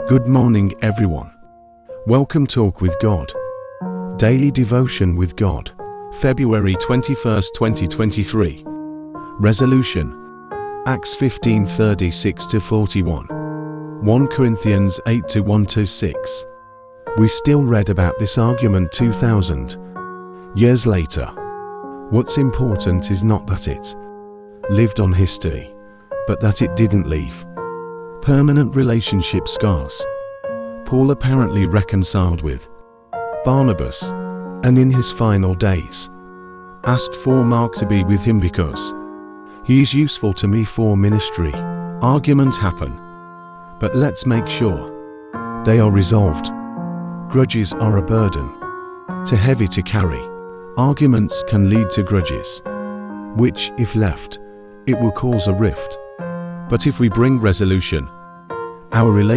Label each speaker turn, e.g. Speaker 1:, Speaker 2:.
Speaker 1: Good morning, everyone. Welcome Talk with God. Daily Devotion with God. February 21st, 2023. Resolution. Acts 15:36-41. 1 Corinthians 8:1-6. We still read about this argument 2,000 years later. What's important is not that it lived on history, but that it didn't leave permanent relationship scars. Paul apparently reconciled with Barnabas, and in his final days, asked for Mark to be with him because he is useful to me for ministry. Arguments happen, but let's make sure they are resolved. Grudges are a burden, too heavy to carry. Arguments can lead to grudges, which, if left, it will cause a rift. But if we bring resolution, our relationship